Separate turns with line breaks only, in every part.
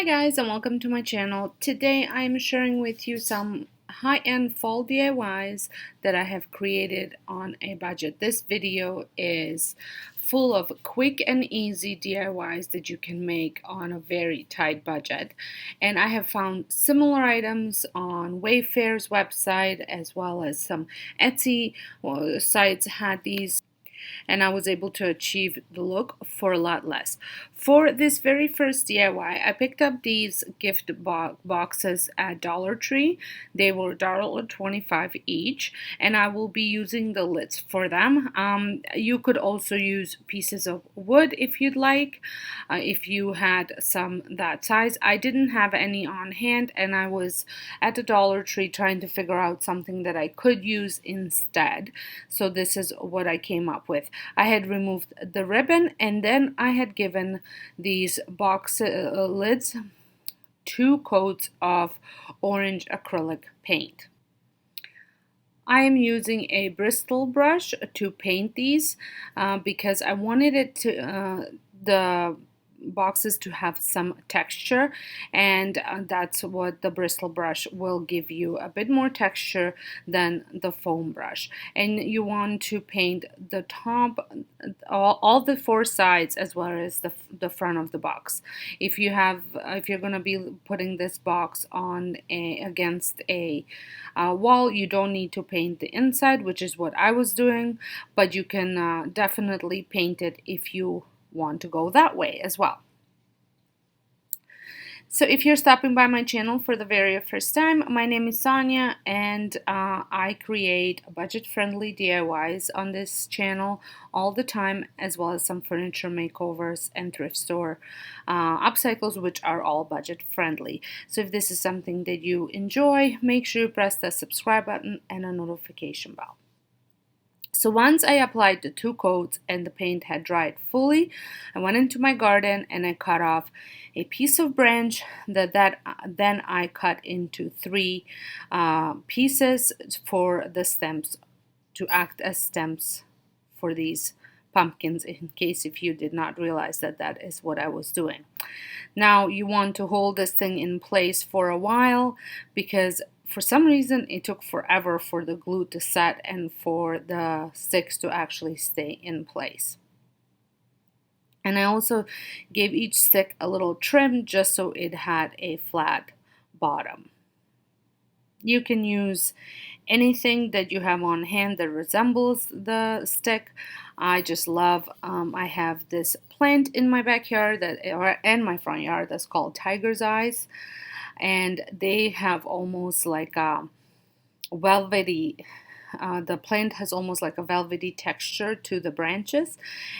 Hi guys, and welcome to my channel. Today I am sharing with you some high-end fall DIYs that I have created on a budget. This video is full of quick and easy DIYs that you can make on a very tight budget. And I have found similar items on Wayfair's website as well as some Etsy sites had these, and I was able to achieve the look for a lot less. For this very first DIY, I picked up these gift boxes at Dollar Tree. They were $1.25 each, and I will be using the lids for them. You could also use pieces of wood if you'd like, if you had some that size. I didn't have any on hand, and I was at the Dollar Tree trying to figure out something that I could use instead. So this is what I came up with. I had removed the ribbon, and then I had given these box lids 2 coats of orange acrylic paint. I am using a Bristol brush to paint these because I wanted it to the boxes to have some texture, and that's what the Bristol brush will give you, a bit more texture than the foam brush. And you want to paint the top, all the 4 sides, as well as the front of the box. If you're going to be putting this box on against a wall, you don't need to paint the inside, which is what I was doing, but you can definitely paint it if you want to go that way as well. So if you're stopping by my channel for the very first time, my name is Sonia, and I create budget-friendly DIYs on this channel all the time, as well as some furniture makeovers and thrift store upcycles, which are all budget-friendly. So if this is something that you enjoy, make sure you press the subscribe button and a notification bell. So once I applied the 2 coats and the paint had dried fully, I went into my garden and I cut off a piece of branch that then I cut into 3 pieces for the stems, to act as stems for these pumpkins, in case if you did not realize that that is what I was doing. Now you want to hold this thing in place for a while, because for some reason it took forever for the glue to set and for the sticks to actually stay in place. And I also gave each stick a little trim just so it had a flat bottom. You can use anything that you have on hand that resembles the stick. I just love, I have this plant in my backyard and my front yard that's called Tiger's Eyes, and they have almost like a velvety, the plant has almost like a velvety texture to the branches,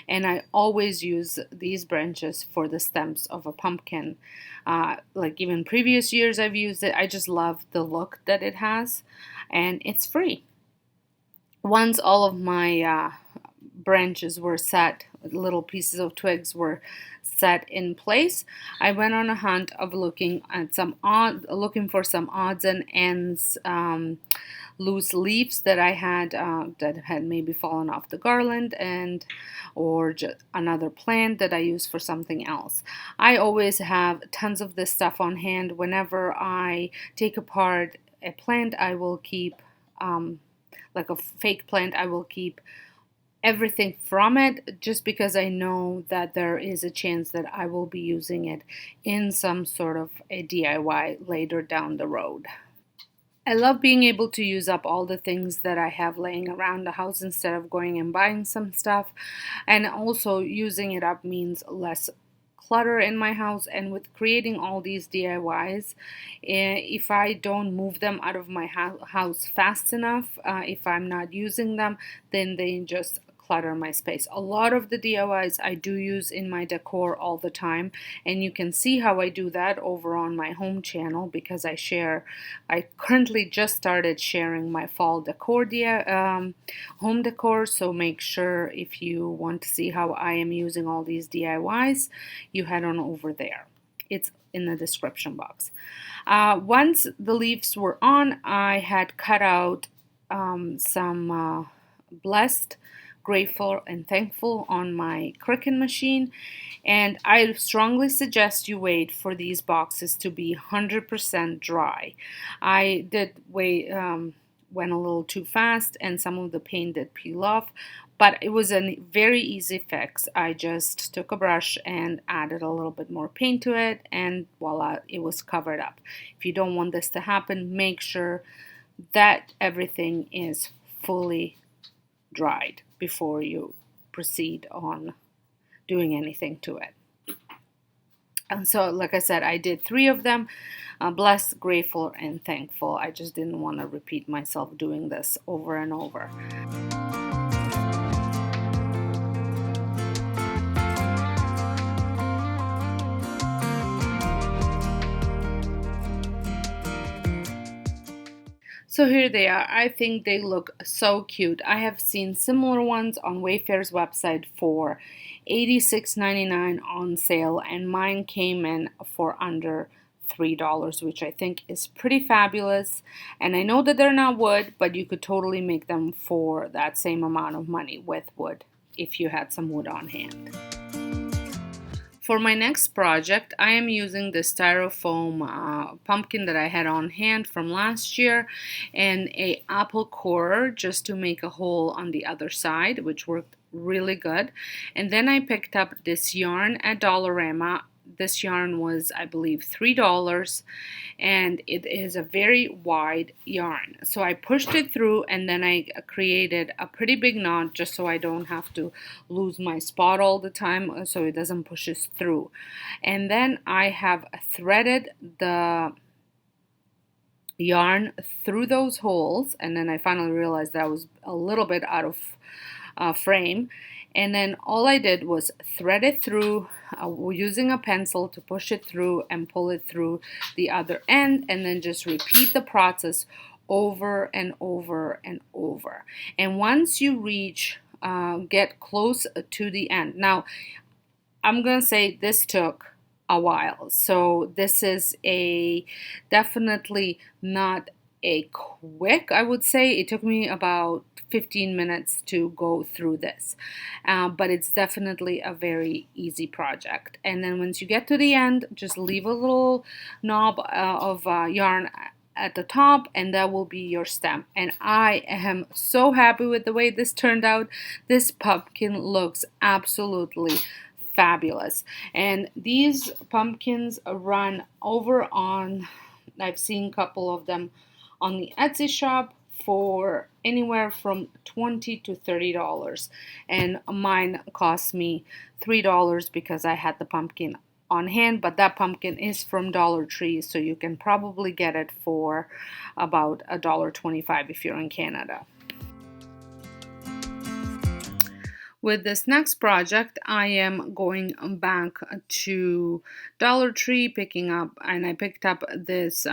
and I always use these branches for the stems of a pumpkin. Like even previous years I've used it. I just love the look that it has, and it's free. Once all of my branches were set, little pieces of twigs were set in place, I went on a hunt of looking for some odds and ends, loose leaves that I had that had maybe fallen off the garland, or just another plant that I use for something else. I always have tons of this stuff on hand. Whenever I take apart a plant, I will keep like a fake plant, I will keep everything from it, just because I know that there is a chance that I will be using it in some sort of a DIY later down the road. I love being able to use up all the things that I have laying around the house instead of going and buying some stuff, and also using it up means less clutter in my house. And with creating all these DIYs, if I don't move them out of my house fast enough, if I'm not using them, then they just clutter my space. A lot of the DIYs I do use in my decor all the time, and you can see how I do that over on my home channel, because I currently just started sharing my fall decor home decor. So make sure, if you want to see how I am using all these DIYs, you head on over there. It's in the description box. Once the leaves were on, I had cut out some blessed grateful and thankful on my Cricut machine, and I strongly suggest you wait for these boxes to be 100% dry. I did went a little too fast and some of the paint did peel off, but it was a very easy fix. I just took a brush and added a little bit more paint to it, and voila, it was covered up. If you don't want this to happen, make sure that everything is fully dried before you proceed on doing anything to it. And so, like I said, I did 3 of them. Blessed, grateful, and thankful. I just didn't want to repeat myself doing this over and over. So here they are. I think they look so cute. I have seen similar ones on Wayfair's website for $86.99 on sale, and mine came in for under $3, which I think is pretty fabulous. And I know that they're not wood, but you could totally make them for that same amount of money with wood if you had some wood on hand. For my next project, I am using the styrofoam pumpkin that I had on hand from last year and a apple core just to make a hole on the other side, which worked really good. And then I picked up this yarn at Dollarama. This yarn was, I believe, $3, and it is a very wide yarn. So I pushed it through, and then I created a pretty big knot just so I don't have to lose my spot all the time, so it doesn't push us through. And then I have threaded the yarn through those holes, and then I finally realized that I was a little bit out of frame. And then all I did was thread it through using a pencil to push it through and pull it through the other end, and then just repeat the process over and over and over. And once you get close to the end. Now, I'm going to say this took a while. So this is definitely not a quick, I would say. It took me about 15 minutes to go through this, but it's definitely a very easy project. And then once you get to the end, just leave a little knob of yarn at the top, and that will be your stem. And I am so happy with the way this turned out. This pumpkin looks absolutely fabulous. And these pumpkins run over on, I've seen a couple of them on the Etsy shop for anywhere from $20 to $30, and mine cost me $3 because I had the pumpkin on hand, but that pumpkin is from Dollar Tree, so you can probably get it for about $1.25 if you're in Canada. With this next project, I am going back to Dollar Tree I picked up this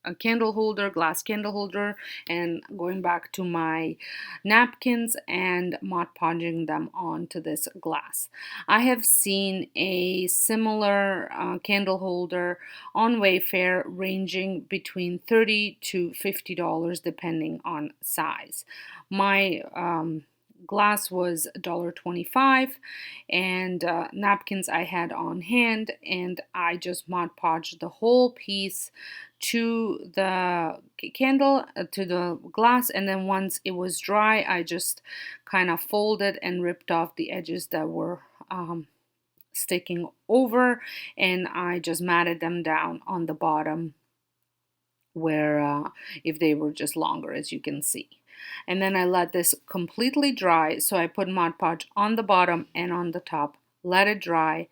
a candle holder, glass candle holder, and going back to my napkins and Mod Podging them onto this glass. I have seen a similar candle holder on Wayfair ranging between $30 to $50 depending on size. My glass was $1.25, and napkins I had on hand, and I just Mod Podged the whole piece to the candle, to the glass, and then once it was dry, I just kind of folded and ripped off the edges that were sticking over, and I just matted them down on the bottom where if they were just longer, as you can see. And then I let this completely dry, so I put Mod Podge on the bottom and on the top, let it dry,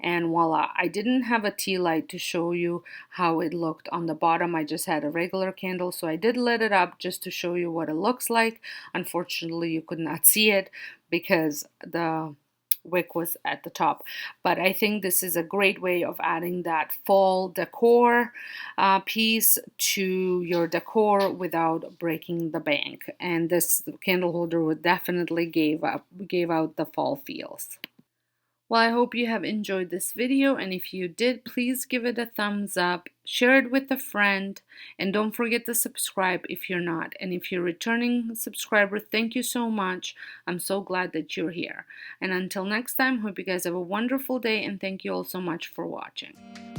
and voila. I didn't have a tea light to show you how it looked on the bottom. I just had a regular candle, so I did lit it up just to show you what it looks like. Unfortunately, you could not see it because the wick was at the top, but I think this is a great way of adding that fall decor piece to your decor without breaking the bank. And this candle holder would definitely gave out the fall feels. Well, I hope you have enjoyed this video, and if you did, please give it a thumbs up, share it with a friend, and don't forget to subscribe if you're not. And if you're a returning subscriber, thank you so much. I'm so glad that you're here. And until next time, hope you guys have a wonderful day, and thank you all so much for watching.